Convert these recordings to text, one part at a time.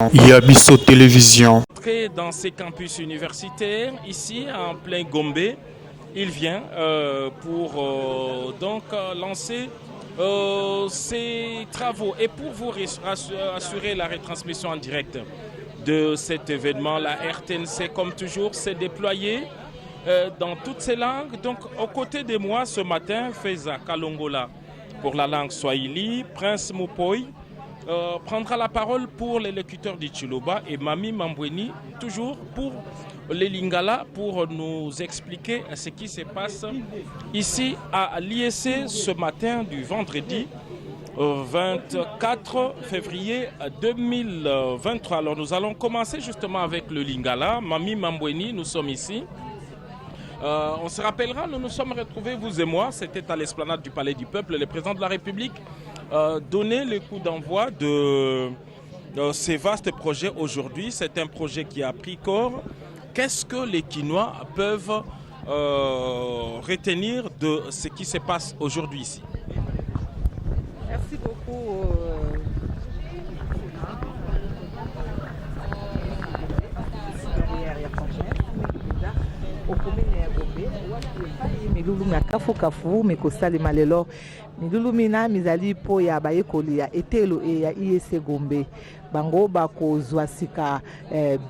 Yabiso Télévision. Dans ces campus universitaires, ici en plein Gombe, il vient pour lancer ses travaux. Et pour vous assurer la retransmission en direct de cet événement, la RTNC, comme toujours, s'est déployée dans toutes ces langues. Donc, aux côtés de moi ce matin, Feza Kalongola pour la langue Swahili, Prince Moupoy prendra la parole pour les locuteurs du Chiloba et Mami Mambweni, toujours pour les Lingala, pour nous expliquer ce qui se passe ici à l'IEC ce matin du vendredi 24 février 2023. Alors nous allons commencer justement avec le Lingala. Mami Mambweni, nous sommes ici. On se rappellera, nous nous sommes retrouvés, vous et moi, c'était à l'esplanade du Palais du Peuple, le président de la République donner le coup d'envoi de ces vastes projets aujourd'hui. C'est un projet qui a pris corps. Qu'est-ce que les Quinois peuvent retenir de ce qui se passe aujourd'hui ici? Merci beaucoup. Milulu kafu kafu mekosalema lelo milulu mina mizali po ya bayekoli ya etelo e ya IEC Gombe bango bakozwa sika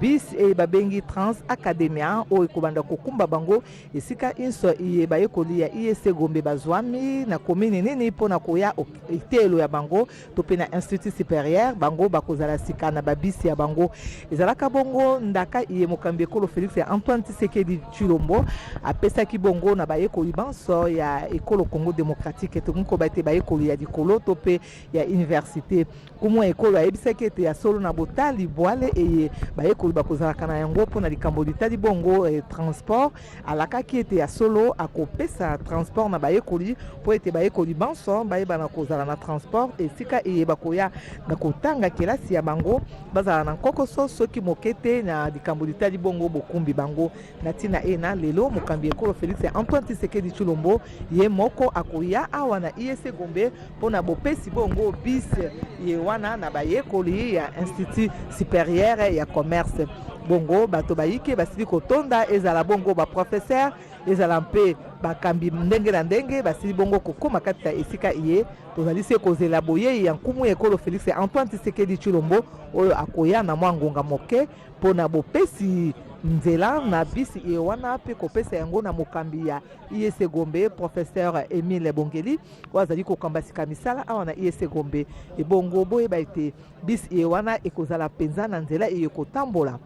bis e babengi Trans Academia o ekobanda kokumba bango esika inso iye bayekoli ya IEC Gombe bazwami na commune nini po na koya etelo ya bango to pe na institut supérieur bango bakozala sika na babisi ya bango ezalaka bongo ndaka iye mokambi ekolo Félix Antoine Tshisekedi Tshilombo apesaki bongo na bayekoli banso ya ekolo Congo démocratique to ko bate bayekoli ya dikolo to pe ya université kumu ekolo ayebisaki ete ya solo na botali boale eye bayekoli bakozalaka na yango po na likambo litali bongo transport alakaki ete ya solo akopesa transport na bayekoli po ete bayekoli banso bayeba na kozala na transport esika eye bakoya na kotanga kelasi ya bango bazala na nkokoso soki mokete na likambo litali bongo bokumbi bango na tina ena lelo mokambi ekolo Félix Antoine Tshisekedi Tshilombo ye moko akoya awa na IEC Gombe po na bopesi bongo bis ye wana na bayekoli ya institut supérieur ya commerce bongo bato bayike basili kotonda ezala bongo ba professeur ezala mpe bakambi ndenge na ndenge basili bongo kokoma kati ya esika iye tozali se kozela boye ya nkumu ekolo Félix Antoine Tshisekedi Tshilombo oyo akoya na mwa ngonga moke po na bopesi nzela na bisi e wana pe kopesa yango na mokambi ya IEC Gombe professeur Emile Bongeli wazali kokamba sika misala awa na IEC Gombe e bongo boye baite bisi e wana ekozala penza na nzela e kotambola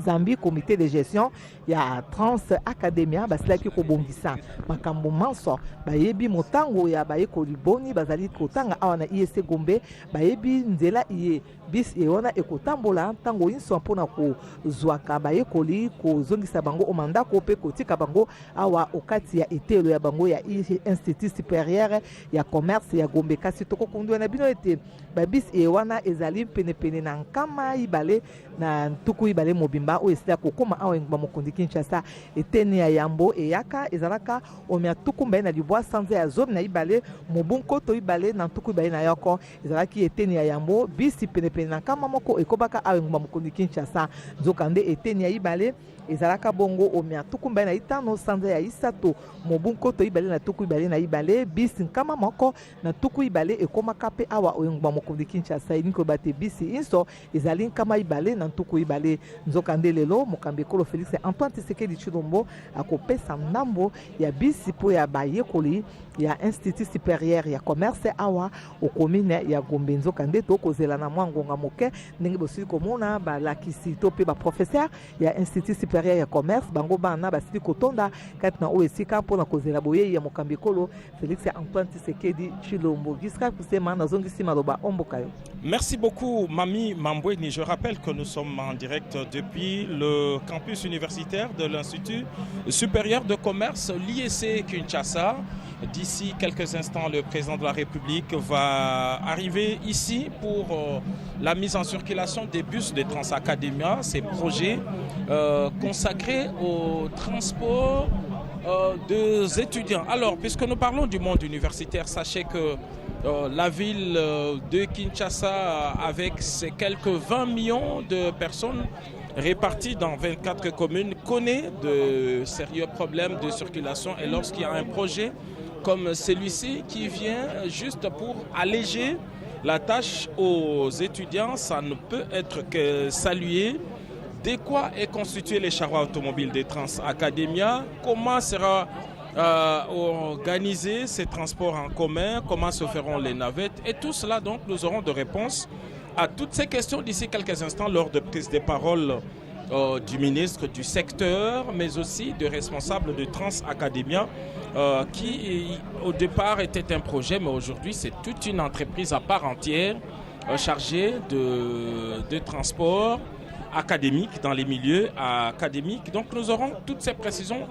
Zambi comité de gestion ya Trans Academia basilaki kobongisa makambo manso bayebi motango ya bayekoli boni bazali kotanga awa na IEC Gombe bayebi nzela iye bis ewana ekotambola tango inso mpona kozwaka bayekoli kozongisa bango omandako pe kotika bango awa okati ya etelo ya bango ya institut supérieur ya commerce ya Gombe kasi tokokundwa na bino ete babis ewana ezali penepene na nkama ibale na ntuku ibale mobimba o esila kokoma awa ngba mokondi Kinshasa eteni ya yambo eyaka ezalaka omia tukumba na libwa sanze ya zone na ibale mobunko to ibale na ntuku ibale na yoko ezalaki eteni ya yambo bisi penepene na nkama moko ekobaka awa ngba mokondi Kinshasa nzokande eteni ya ibale ezalaka bongo omia tukumba na itano sanze ya isato mobunko to ibale na tuku ibale na ibale bisi nkama moko na tuku ibale ekomaka pe awa ngba mokondi Kinshasa iniko bate bisi inso ezali nkama ibale na tuku ibale nzokande lelo mokambi ekolo Félix Antoine Tshisekedi Tshilombo akopesa ndambo ya bisi po ya bayekoli ya institut supérieur ya commerce awa okomine ya Gombe nzokande to kozela na mwangonga moke ndenge bosili komona balakisi to pe ba professeur ya institut supérieur ya commerce bango bana basili kotonda kati na oesika mpona kozela boye ya mokambi ekolo Félix Antoine Tshisekedi Tshilombo gisika kusema na zongisi maloba ombokayo. Merci beaucoup Mami Mambweni. Je rappelle que nous sommes en direct depuis le campus universitaire de l'Institut supérieur de commerce, l'IEC Kinshasa. D'ici quelques instants, le président de la République va arriver ici pour la mise en circulation des bus de Transacademia, ces projets consacrés au transport des étudiants. Alors, puisque nous parlons du monde universitaire, sachez que la ville de Kinshasa avec ses quelques 20 millions de personnes réparties dans 24 communes connaît de sérieux problèmes de circulation et lorsqu'il y a un projet comme celui-ci qui vient juste pour alléger la tâche aux étudiants, ça ne peut être que salué. De quoi est constitué les charrois automobiles des Trans Academia? Comment sera organisé ces transports en commun? Comment se feront les navettes? Et tout cela, donc, nous aurons de réponses à toutes ces questions d'ici quelques instants lors de prise de parole du ministre du secteur, mais aussi de responsables de Trans Academia, qui au départ était un projet, mais aujourd'hui c'est toute une entreprise à part entière chargée de transport académique dans les milieux académiques. Donc nous aurons toutes ces précisions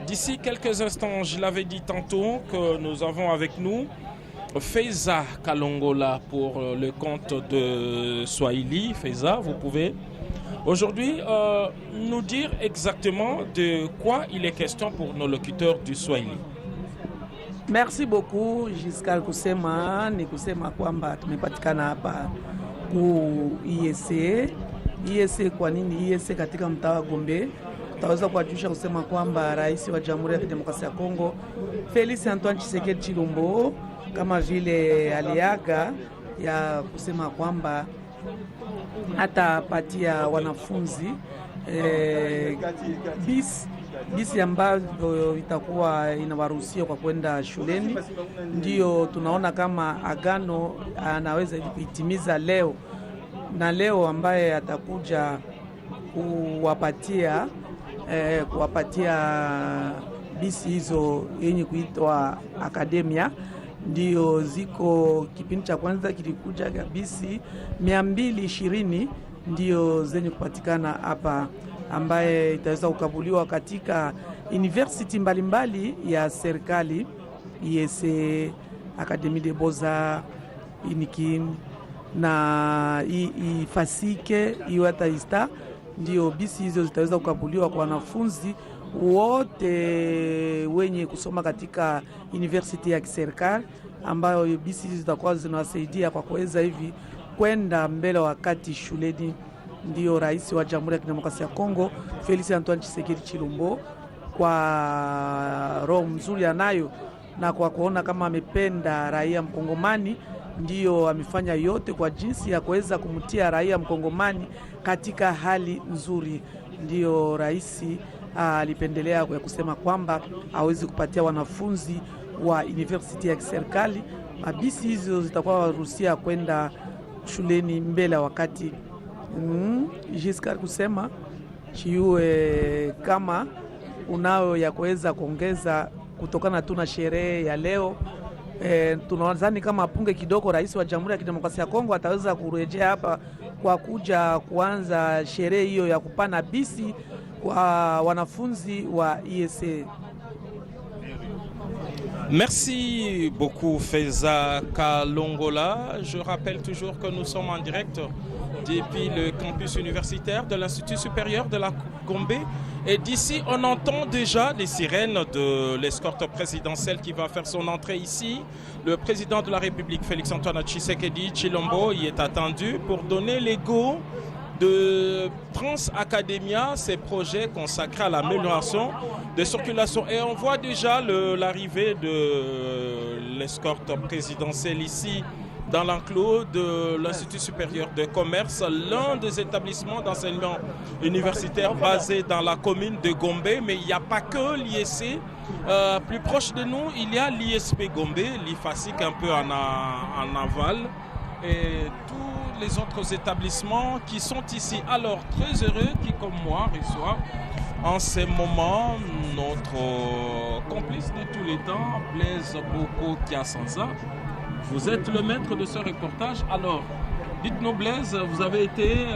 d'ici quelques instants. Je l'avais dit tantôt que nous avons avec nous Faiza Kalongola pour le compte de Swahili. Faiza, vous pouvez aujourd'hui nous dire exactement de quoi il est question pour nos locuteurs du Swahili. Merci beaucoup Giscard kusema ni kusema kwamba tumepatikana hapa ku IEC. Kwa nini IEC katika mtaa wa Gombe? Tutaweza kuwajulisha kusema kwamba Rais wa Jamhuri ya Kidemokrasia ya Kongo Felix Antoine Tshisekedi Tshilombo kama vile aliaga ya kusema kwamba hatapatia wanafunzi bisi ambavyo itakuwa inawaruhusia kwa kwenda shuleni. Ndio tunaona kama agano anaweza kuitimiza leo, na leo ambaye atakuja kuwapatia bisi hizo yenye kuitwa Akademia. Ndio ziko kipindi cha kwanza kilikuja bisi 220 ndio zenye kupatikana hapa, ambaye itaweza kukabuliwa katika university mbalimbali ya serikali, IEC, Académie des Beaux-Arts, INIKIN na ifasike iwataista. Ndio bisi hizo zitaweza kukabuliwa kwa wanafunzi wote wenye kusoma katika university ya kiserikali, ambayo bisi hizo zitakuwa zinawasaidia kwa kuweza hivi kwenda mbele wakati shuleni. Ndio Rais wa Jamhuri ya Kidemokrasia ya Kongo Felix Antoine Tshisekedi Tshilombo kwa roho mzuri anayo na kwa kuona kama amependa raia mkongomani, ndio amefanya yote kwa jinsi ya kuweza kumtia raia mkongomani katika hali nzuri. Ndio rais alipendelea kwa kusema kwamba hawezi kupatia wanafunzi wa university ya kiserikali mabisi hizo zitakuwa waruhusia kwenda shuleni mbele wakati. Giscard kusema chiue kama unao ya kuweza kuongeza kutokana tu na sherehe ya leo. Tunadhani kama apunge kidogo Rais wa Jamhuri ya Kidemokrasia ya Kongo ataweza kurejea hapa kwa kuja kuanza sherehe hiyo ya kupana bisi kwa wanafunzi wa IEC. Merci beaucoup Faiza Kalongola. Je rappelle toujours que nous sommes en direct depuis le campus universitaire de l'Institut supérieur de la Gombe. Et d'ici, on entend déjà les sirènes de l'escorte présidentielle qui va faire son entrée ici. Le président de la République, Félix Antoine Tshisekedi Tshilombo, y est attendu pour donner les go de Trans Academia, ces projets consacrés à l'amélioration de circulation. Et on voit déjà l'arrivée de l'escorte présidentielle ici dans l'enclos de l'Institut supérieur de commerce, l'un des établissements d'enseignement universitaire basé dans la commune de Gombe. Mais il n'y a pas que l'IEC. Plus proche de nous, il y a l'ISP Gombe, l'IFASIC un peu en aval, et tous les autres établissements qui sont ici. Alors, très heureux qui, comme moi, reçoivent en ce moment notre complice de tous les temps, Blaise Boko Kiasanza. Vous êtes le maître de ce reportage. Alors, dites-nous Blaise, vous avez été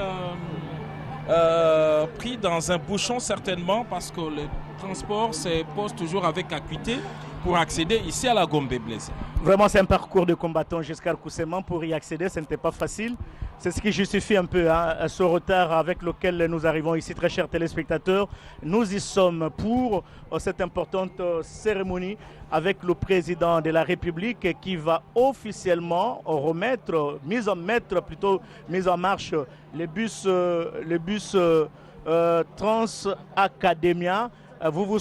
pris dans un bouchon certainement parce que le transport se pose toujours avec acuité pour accéder ici à la Gombe, Blaise. Vraiment, c'est un parcours de combattant jusqu'à Kousseman. Pour y accéder, ce n'était pas facile. C'est ce qui justifie un peu ce retard avec lequel nous arrivons ici, très chers téléspectateurs. Nous y sommes pour cette importante cérémonie avec le président de la République qui va officiellement mise en marche les bus Trans Academia. Vous vous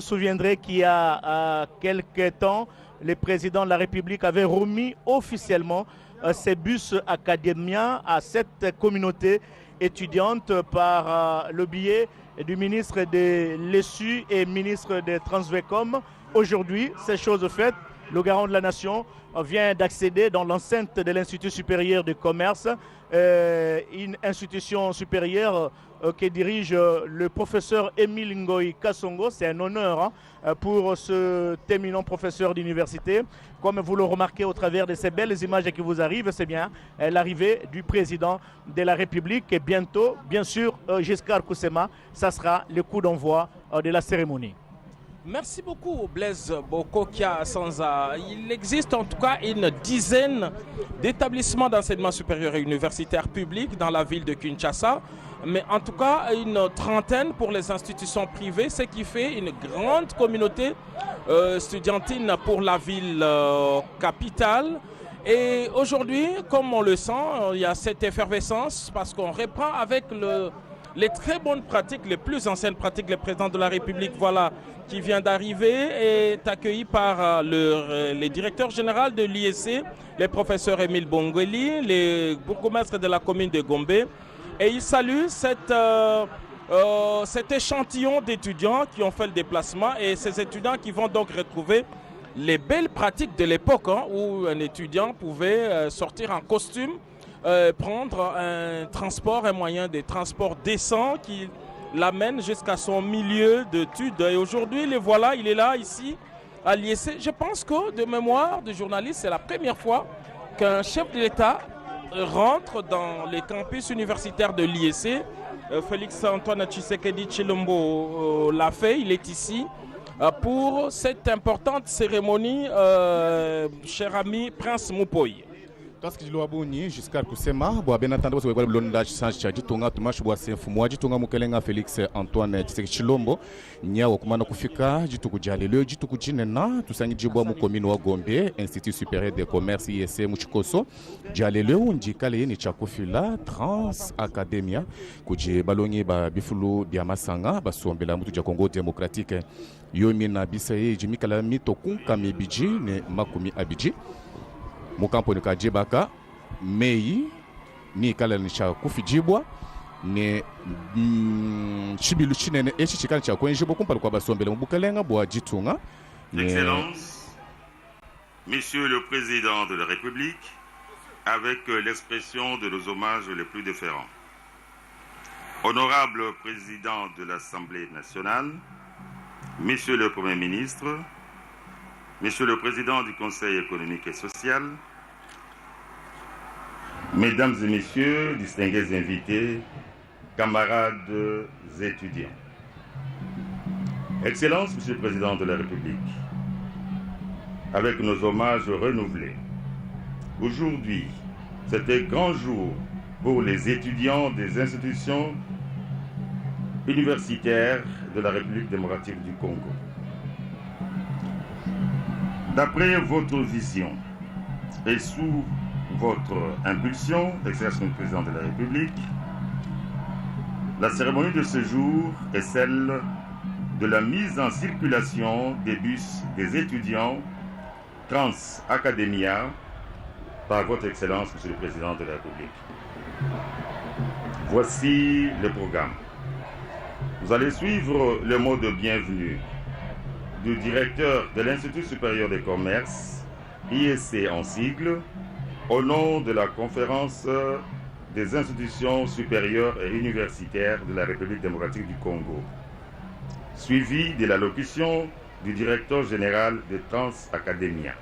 souviendrez qu'il y a quelques temps, le président de la République avait remis officiellement ces bus Academia à cette communauté étudiante par le biais du ministre de l'ESU et ministre des Transvecom. Aujourd'hui, c'est chose faite. Le garant de la nation vient d'accéder dans l'enceinte de l'Institut supérieur de commerce, une institution supérieure que dirige le professeur Émile Ngoï Kassongo. C'est un honneur pour ce éminent professeur d'université. Comme vous le remarquez au travers de ces belles images qui vous arrivent, c'est bien l'arrivée du président de la République. Et bientôt, bien sûr, Giscard Koussema, ça sera le coup d'envoi de la cérémonie. Merci beaucoup Blaise Bokokia Sanza. Il existe en tout cas une dizaine d'établissements d'enseignement supérieur et universitaire publics dans la ville de Kinshasa, mais en tout cas une trentaine pour les institutions privées, ce qui fait une grande communauté estudiantine pour la ville capitale. Et aujourd'hui, comme on le sent, il y a cette effervescence parce qu'on reprend avec les très bonnes pratiques, les plus anciennes pratiques. Le président de la République, voilà, qui vient d'arriver, est accueilli par le directeur général de l'IEC, le professeur Émile Bongweli, le bourgmestre de la commune de Gombe. Et il salue cet échantillon d'étudiants qui ont fait le déplacement et ces étudiants qui vont donc retrouver les belles pratiques de l'époque où un étudiant pouvait sortir en costume, prendre un moyen de transport décent qui l'amène jusqu'à son milieu d'études. Et aujourd'hui, le voilà, il est là, ici, à l'IEC. Je pense que, de mémoire de journaliste, c'est la première fois qu'un chef de l'État rentre dans les campus universitaires de l'IEC. Félix Antoine Tshisekedi Tshilombo l'a fait, il est ici pour cette importante cérémonie, cher ami Prince Moupoy. Parce que je l'ai abonné jusqu'à Koussema, bien entendu, parce que le blondage change de Tonga, Tomash Boissef, moi, Tonga Mukelenga, Félix Antoine Tshisekedi Tshilombo, Nia Okumana Kufika, Jituku Jalele, Jituku Jinena, Tusangi Djiboa Mukomino wa Gombe, Institut supérieur de commerce IEC Muchikoso, Jalele, Ndjikale, Nichakofila, Trans Academia, Kuji Balongi, Bifulu, Biamasanga, Basuambela, Mutuja Congo démocratique, Yomina Bisaye, Jimikala Mitokun, Kamibiji, ne Makumi Abidji. Mukampo ni kajibaka mei ni kala ni cha kufijibwa ne chibilu chinene echi chikala cha kwenjibo kumpala kwa basombele mubukalenga bwa jitunga. Excellence, Monsieur le Président de la République, avec l'expression de nos hommages les plus déférents. Honorable Président de l'Assemblée nationale, Monsieur le Premier ministre, Monsieur le Président du Conseil économique et social, Mesdames et Messieurs, distingués invités, camarades étudiants. Excellence, Monsieur le Président de la République, avec nos hommages renouvelés, aujourd'hui, c'est un grand jour pour les étudiants des institutions universitaires de la République démocratique du Congo. D'après votre vision et sous votre impulsion, Excellence du Président de la République, la cérémonie de ce jour est celle de la mise en circulation des bus des étudiants Trans Academia par votre Excellence, Monsieur le Président de la République. Voici le programme. Vous allez suivre le mot de bienvenue du directeur de l'Institut supérieur de commerce, IEC en sigle, au nom de la conférence des institutions supérieures et universitaires de la République démocratique du Congo, suivi de l'allocution du directeur général de Trans Academia.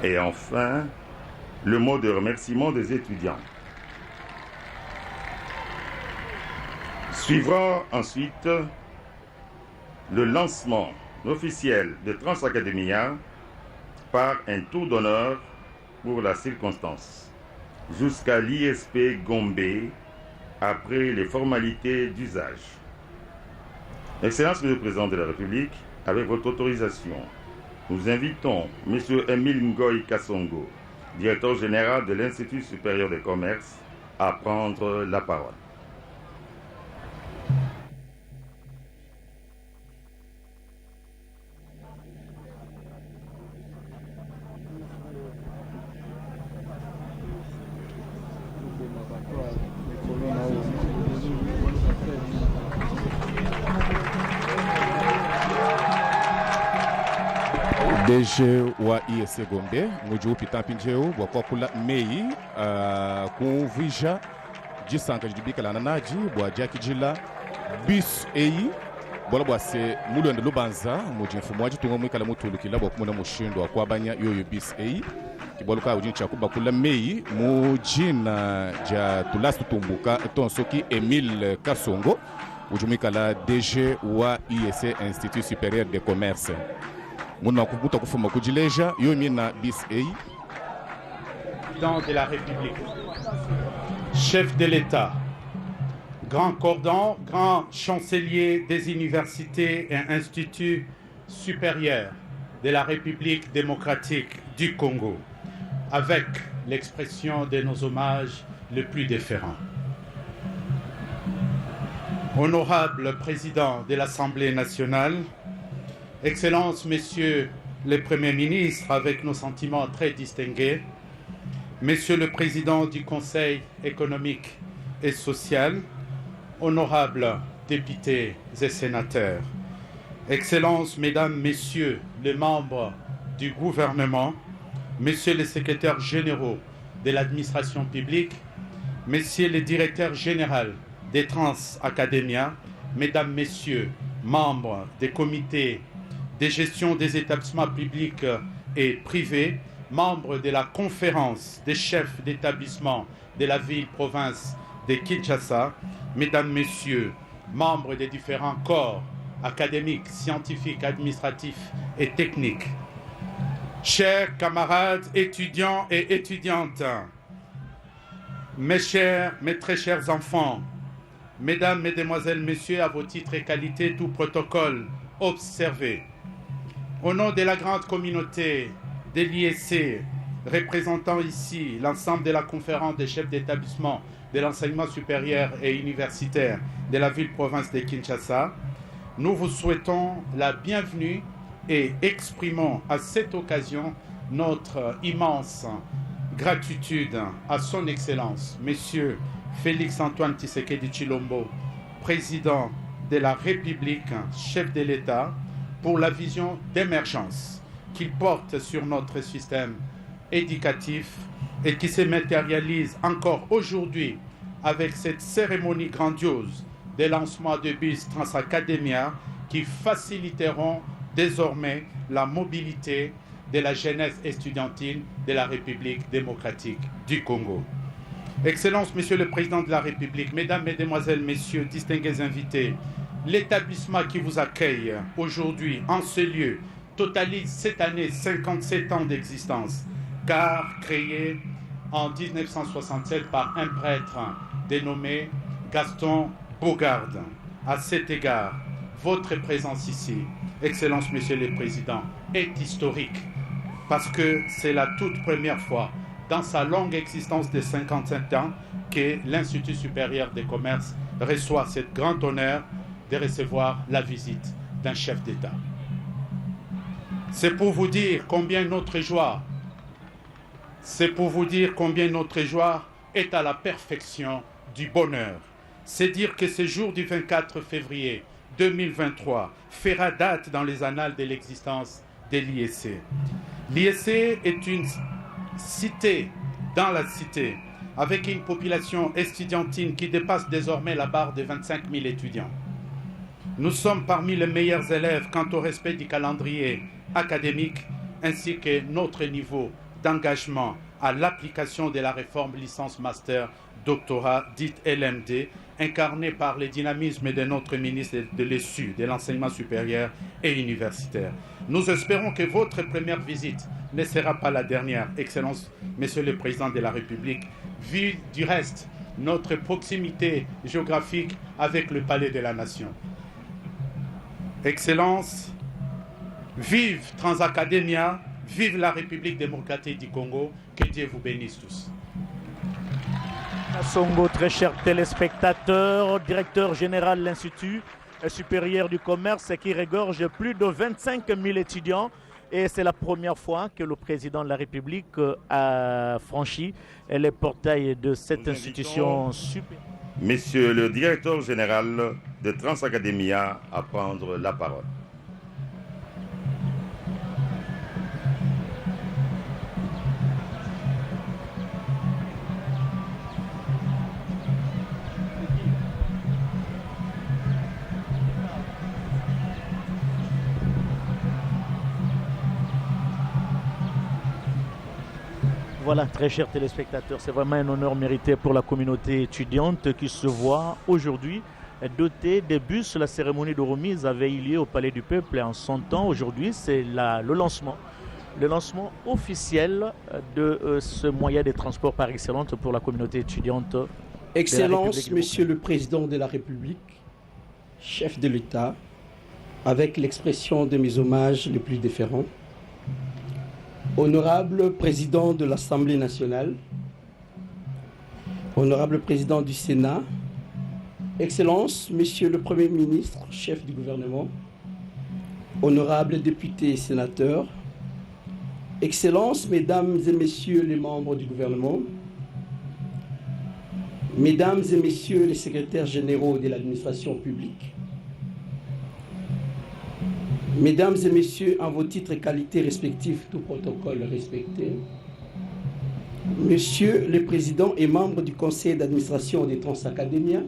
Et enfin, le mot de remerciement des étudiants. Suivra ensuite le lancement officiel de Trans Academia par un tour d'honneur pour la circonstance jusqu'à l'ISP Gombe après les formalités d'usage. Excellence, Monsieur le Président de la République, avec votre autorisation, nous invitons M. Émile Ngoï Kassongo, directeur général de l'Institut supérieur des commerces, à prendre la parole. DG wa ISC Gombe muji upitampi njeu bwa kula mei kunvija jisanga jibikala nanaji bwa jaki jila bis eyi bola bwa se mulwende lubanza muji mfumwaji tungo mwikala mutulukila bwa kumuna mushindo wa kwabanya yoyo bis eyi kiboluka ujini chakuba kula mei mujina ja tulastu tumbuka tonsoki Emile Kassongo ujumikala DG wa ISC Institut supérieur des commerces. Président de la République, chef de l'État, grand cordon, grand chancelier des universités et instituts supérieurs de la République démocratique du Congo, avec l'expression de nos hommages les plus déférents. Honorable président de l'Assemblée nationale, Excellences, Messieurs les Premiers ministres, avec nos sentiments très distingués, Monsieur le Président du Conseil économique et social, honorables députés et sénateurs, Excellences, Mesdames, Messieurs les membres du gouvernement, Messieurs les secrétaires généraux de l'administration publique, Messieurs les directeurs généraux des Trans Academia, Mesdames, Messieurs, membres des comités de gestion des établissements publics et privés, membres de la conférence des chefs d'établissement de la ville-province de Kinshasa, Mesdames, Messieurs, membres des différents corps académiques, scientifiques, administratifs et techniques, chers camarades étudiants et étudiantes, mes très chers enfants, Mesdames, Mesdemoiselles, Messieurs, à vos titres et qualités, tout protocole observé. Au nom de la grande communauté de l'ISC, représentant ici l'ensemble de la conférence des chefs d'établissement de l'enseignement supérieur et universitaire de la ville-province de Kinshasa, nous vous souhaitons la bienvenue et exprimons à cette occasion notre immense gratitude à son Excellence, Monsieur Félix Antoine Tshisekedi Tshilombo, président de la République, chef de l'État, pour la vision d'émergence qu'il porte sur notre système éducatif et qui se matérialise encore aujourd'hui avec cette cérémonie grandiose de lancement de bus Transacademia qui faciliteront désormais la mobilité de la jeunesse estudiantine de la République démocratique du Congo. Excellences, Monsieur le Président de la République, Mesdames, Mesdemoiselles, Messieurs, distingués invités, l'établissement qui vous accueille aujourd'hui en ce lieu totalise cette année 57 ans d'existence, car créé en 1967 par un prêtre dénommé Gaston Bogarde. À cet égard, votre présence ici, Excellences, Monsieur le Président, est historique parce que c'est la toute première fois dans sa longue existence de 57 ans que l'Institut supérieur des commerces reçoit ce grand honneur de recevoir la visite d'un chef d'État. C'est pour vous dire combien notre joie, est à la perfection du bonheur. C'est dire que ce jour du 24 février 2023 fera date dans les annales de l'existence de l'ISC. L'ISC est une cité dans la cité, avec une population estudiantine qui dépasse désormais la barre de 25 000 étudiants. Nous sommes parmi les meilleurs élèves quant au respect du calendrier académique ainsi que notre niveau d'engagement à l'application de la réforme licence-master doctorat dite LMD, incarnée par le dynamisme de notre ministre de l'ESU, de l'enseignement supérieur et universitaire. Nous espérons que votre première visite ne sera pas la dernière. Excellence, Monsieur le Président de la République, vu du reste notre proximité géographique avec le Palais de la Nation. Excellence, vive Transacadémia, vive la République démocratique du Congo, que Dieu vous bénisse tous. Songo, très chers téléspectateurs, directeur général de l'Institut supérieur du commerce qui regorge plus de 25 000 étudiants. Et c'est la première fois que le président de la République a franchi les portails de cette institution supérieure. Monsieur le directeur général de Transacadémia à prendre la parole. Voilà, très chers téléspectateurs, c'est vraiment un honneur mérité pour la communauté étudiante qui se voit aujourd'hui dotée des bus. La cérémonie de remise avait eu lieu au Palais du Peuple en son temps. Aujourd'hui, c'est le lancement officiel de ce moyen de transport par excellence pour la communauté étudiante. Excellence, Monsieur le Président de la République, chef de l'État, avec l'expression de mes hommages les plus déférents, Honorable Président de l'Assemblée nationale, Honorable Président du Sénat, Excellence, Monsieur le Premier ministre, chef du gouvernement, Honorables députés et sénateurs, Excellences, Mesdames et Messieurs les membres du gouvernement, Mesdames et Messieurs les secrétaires généraux de l'administration publique, Mesdames et Messieurs, en vos titres et qualités respectifs, tout protocole respecté, Monsieur le Président et membres du Conseil d'administration des Transacadémia,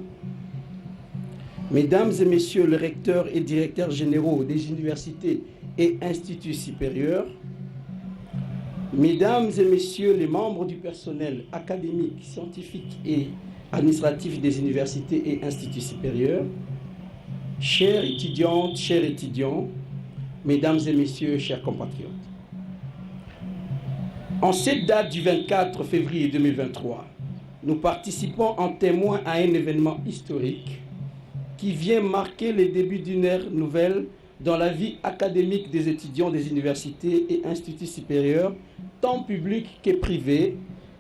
Mesdames et Messieurs les recteurs et directeurs généraux des universités et instituts supérieurs, Mesdames et Messieurs les membres du personnel académique, scientifique et administratif des universités et instituts supérieurs, chères étudiantes, chers étudiants, Mesdames et Messieurs, chers compatriotes. En cette date du 24 février 2023, nous participons en témoin à un événement historique qui vient marquer le début d'une ère nouvelle dans la vie académique des étudiants des universités et instituts supérieurs, tant publics que privés,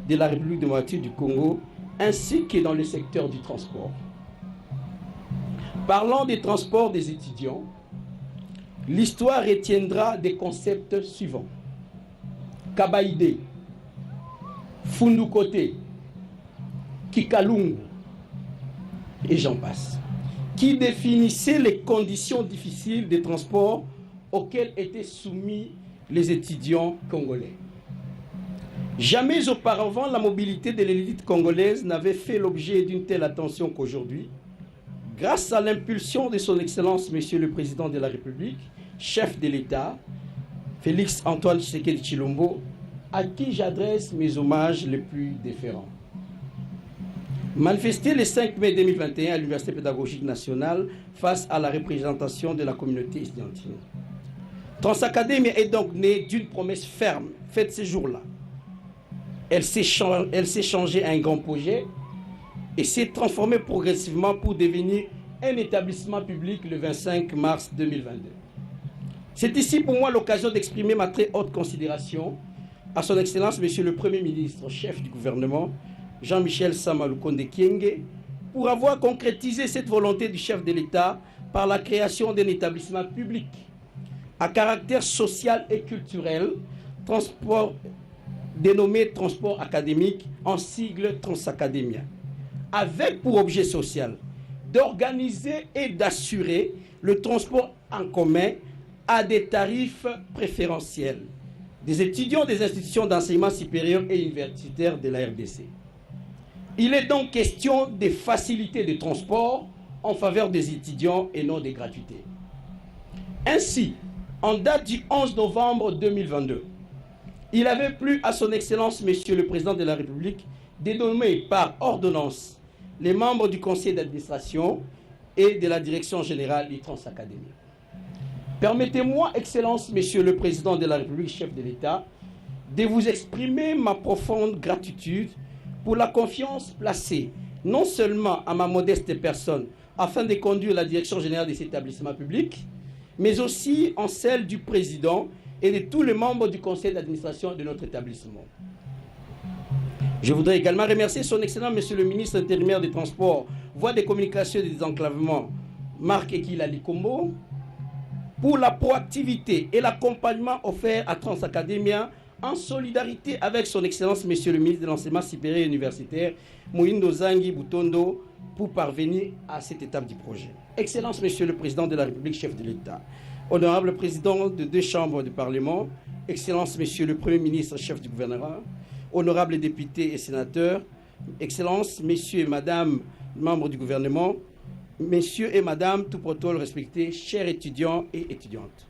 de la République démocratique du Congo, ainsi que dans le secteur du transport. Parlant des transports des étudiants, l'histoire retiendra des concepts suivants. Kabaïdé, Fundukote, Kikalungu, et j'en passe, qui définissaient les conditions difficiles de transport auxquelles étaient soumis les étudiants congolais. Jamais auparavant, la mobilité de l'élite congolaise n'avait fait l'objet d'une telle attention qu'aujourd'hui, grâce à l'impulsion de son Excellence, Monsieur le Président de la République, chef de l'État, Félix Antoine Tshisekedi Tshilombo, à qui j'adresse mes hommages les plus déférents. Manifesté le 5 mai 2021 à l'Université pédagogique nationale face à la représentation de la communauté estudiantine. Transacadémia est donc née d'une promesse ferme faite ce jour-là. Elle s'est changée à un grand projet et s'est transformée progressivement pour devenir un établissement public le 25 mars 2022. C'est ici pour moi l'occasion d'exprimer ma très haute considération à son Excellence, Monsieur le Premier ministre, chef du gouvernement, Jean-Michel Sama Lukonde Kyenge, pour avoir concrétisé cette volonté du chef de l'État par la création d'un établissement public à caractère social et culturel, dénommé Transport académique, en sigle Transacadémia, avec pour objet social d'organiser et d'assurer le transport en commun à des tarifs préférentiels des étudiants des institutions d'enseignement supérieur et universitaire de la RDC. Il est donc question de faciliter le transport en faveur des étudiants et non des gratuités. Ainsi, en date du 11 novembre 2022, il avait plu à son Excellence, Monsieur le Président de la République, de nommer par ordonnance les membres du Conseil d'administration et de la Direction générale du Transacadémia. Permettez-moi, Excellence, Monsieur le Président de la République, chef de l'État, de vous exprimer ma profonde gratitude pour la confiance placée non seulement à ma modeste personne afin de conduire la direction générale des établissements publics, mais aussi en celle du président et de tous les membres du conseil d'administration de notre établissement. Je voudrais également remercier son Excellence Monsieur le ministre intérimaire des Transports, Voies des Communications et des Désenclavements, Marc Ekila Likombo, pour la proactivité et l'accompagnement offert à Transacademia en solidarité avec son Excellence Monsieur le ministre de l'Enseignement supérieur et universitaire, Mohindo Zangi Butondo, pour parvenir à cette étape du projet. Excellence Monsieur le Président de la République, chef de l'État, honorable Président de 2 chambres du Parlement, Excellence Monsieur le Premier ministre, chef du gouvernement, honorables députés et sénateurs, Excellences, Messieurs et Madame, membres du gouvernement, Messieurs et Madame, tout protocole respecté, chers étudiants et étudiantes.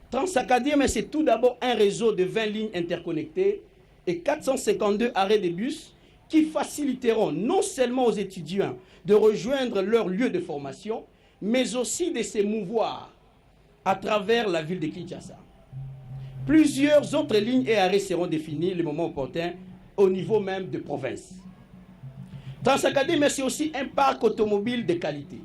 Transacademia, c'est tout d'abord un réseau de 20 lignes interconnectées et 452 arrêts de bus qui faciliteront non seulement aux étudiants de rejoindre leur lieu de formation, mais aussi de se mouvoir à travers la ville de Kinshasa. Plusieurs autres lignes et arrêts seront définis le moment opportun au niveau même de province. Transacademia, c'est aussi un parc automobile de qualité.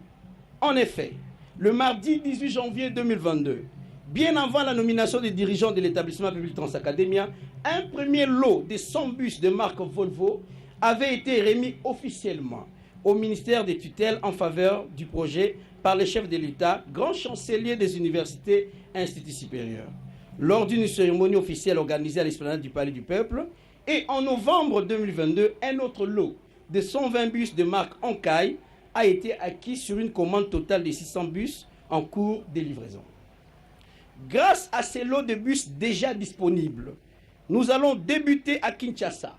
En effet, le mardi 18 janvier 2022, bien avant la nomination des dirigeants de l'établissement public Transacademia, un premier lot de 100 bus de marque Volvo avait été remis officiellement au ministère des tutelles en faveur du projet par le chef de l'État, grand chancelier des universités et instituts supérieurs, lors d'une cérémonie officielle organisée à l'esplanade du Palais du Peuple. Et en novembre 2022, un autre lot de 120 bus de marque Ankai a été acquis sur une commande totale de 600 bus en cours de livraison. Grâce à ces lots de bus déjà disponibles, nous allons débuter à Kinshasa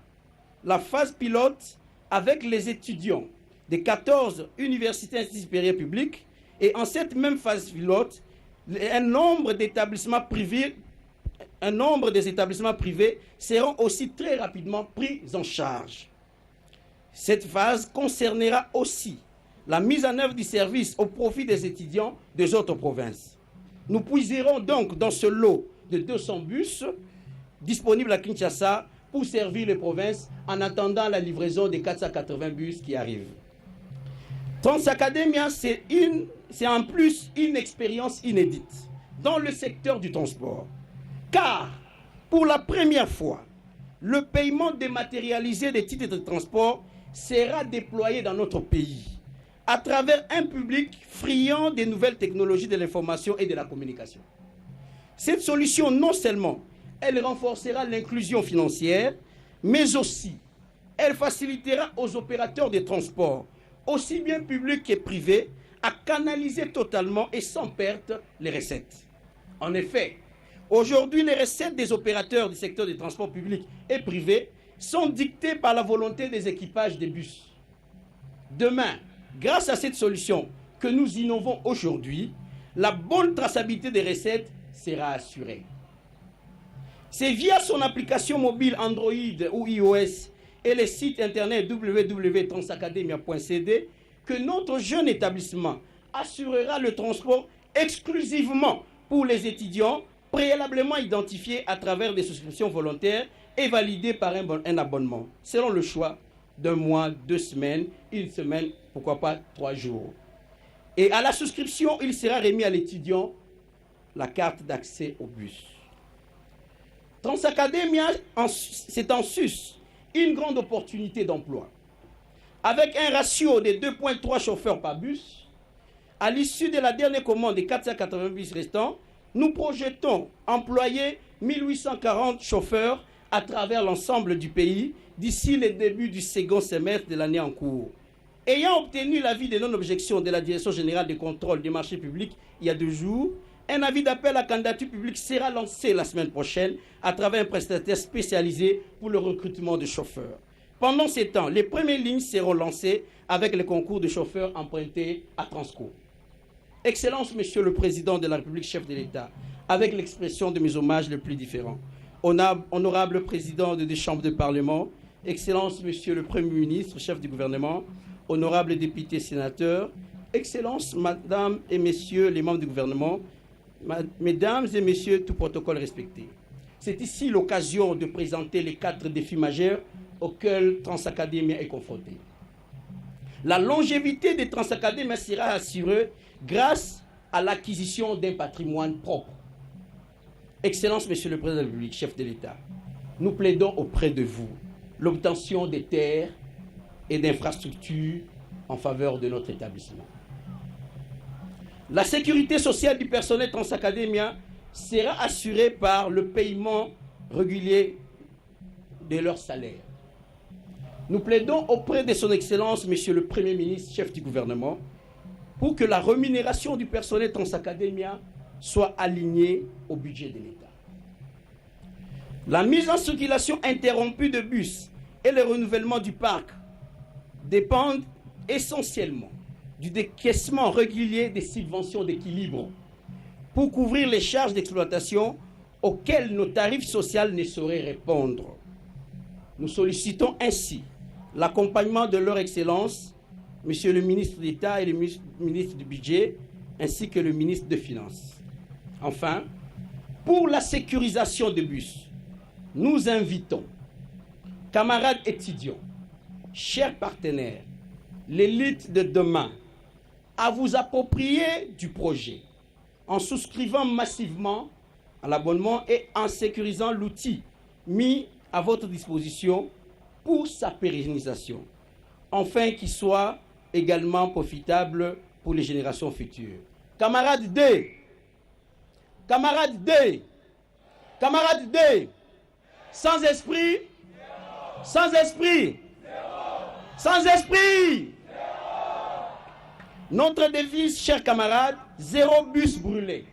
la phase pilote avec les étudiants des 14 universités et instituts supérieurs publics, et en cette même phase pilote, un nombre des établissements privés seront aussi très rapidement pris en charge. Cette phase concernera aussi la mise en œuvre du service au profit des étudiants des autres provinces. Nous puiserons donc dans ce lot de 200 bus disponibles à Kinshasa pour servir les provinces en attendant la livraison des 480 bus qui arrivent. Transacademia, c'est en plus une expérience inédite dans le secteur du transport. Car, pour la première fois, le paiement dématérialisé des titres de transport sera déployé dans notre pays à travers un public friand des nouvelles technologies de l'information et de la communication. Cette solution, non seulement elle renforcera l'inclusion financière, mais aussi elle facilitera aux opérateurs de transport, aussi bien publics que privés, à canaliser totalement et sans perte les recettes. En effet, aujourd'hui, les recettes des opérateurs du secteur des transports publics et privés sont dictées par la volonté des équipages des bus. Demain, grâce à cette solution que nous innovons aujourd'hui, la bonne traçabilité des recettes sera assurée. C'est via son application mobile Android ou iOS et le site internet www.transacademia.cd que notre jeune établissement assurera le transport exclusivement pour les étudiants préalablement identifiés à travers des souscriptions volontaires et validées par un abonnement, selon le choix d'un mois, 2 semaines, 1 semaine, pourquoi pas 3 jours. Et à la souscription, il sera remis à l'étudiant la carte d'accès au bus. Transacademia, c'est en sus une grande opportunité d'emploi. Avec un ratio de 2,3 chauffeurs par bus, à l'issue de la dernière commande des 480 bus restants, nous projetons employer 1840 chauffeurs à travers l'ensemble du pays d'ici le début du second semestre de l'année en cours. Ayant obtenu l'avis de non-objection de la Direction générale des contrôles des marchés publics il y a 2 jours, un avis d'appel à candidature publique sera lancé la semaine prochaine à travers un prestataire spécialisé pour le recrutement de chauffeurs. Pendant ces temps, les premières lignes seront lancées avec le concours de chauffeurs empruntés à Transco. Excellence, Monsieur le Président de la République, chef de l'État, avec l'expression de mes hommages les plus différents. Honorable Président des 2 chambres de Parlement, Excellence, Monsieur le Premier ministre, chef du gouvernement, honorables députés, sénateurs, Excellence, Madame et Messieurs les membres du gouvernement, Mesdames et Messieurs, tout protocole respecté. C'est ici l'occasion de présenter les 4 défis majeurs auxquels Transacademia est confrontée. La longévité des Transacademia sera assurée grâce à l'acquisition d'un patrimoine propre. Excellence, Monsieur le Président de la République, chef de l'État, nous plaidons auprès de vous l'obtention des terres et d'infrastructures en faveur de notre établissement. La sécurité sociale du personnel Transacademia sera assurée par le paiement régulier de leur salaire. Nous plaidons auprès de son Excellence, Monsieur le Premier ministre, chef du gouvernement, pour que la rémunération du personnel Transacademia soit alignée au budget de l'État. La mise en circulation interrompue de bus et le renouvellement du parc dépendent essentiellement du décaissement régulier des subventions d'équilibre pour couvrir les charges d'exploitation auxquelles nos tarifs sociaux ne sauraient répondre. Nous sollicitons ainsi l'accompagnement de leur Excellence, Monsieur le ministre d'État et le ministre du Budget, ainsi que le ministre des Finances. Enfin, pour la sécurisation des bus, nous invitons, camarades étudiants, chers partenaires, l'élite de demain, à vous approprier du projet en souscrivant massivement à l'abonnement et en sécurisant l'outil mis à votre disposition pour sa pérennisation, afin qu'il soit également profitable pour les générations futures. Camarades D, camarades D, camarades D, sans esprit, sans esprit, sans esprit. Notre devise, chers camarades, 0 bus brûlé,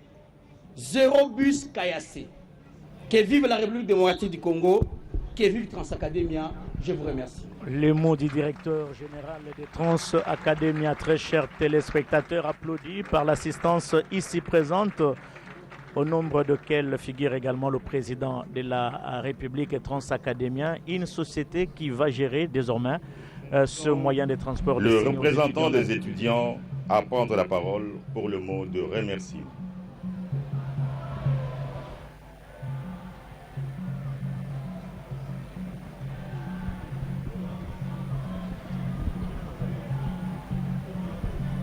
0 bus caillassé. Que vive la République démocratique du Congo, que vive Transacademia. Je vous remercie. Les mots du directeur général de Transacademia, très chers téléspectateurs, applaudis par l'assistance ici présente, au nombre de figure également le président de la République Transacademia, une société qui va gérer désormais ce moyen de transport. Le représentant des étudiants à prendre la parole pour le mot de remerciement.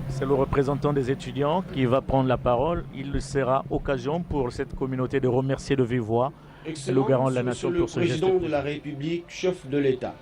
C'est le représentant des étudiants qui va prendre la parole. Il sera occasion pour cette communauté de remercier de vive voix le garant de la nation pour ce geste. Excellent Président de la République, chef de l'État.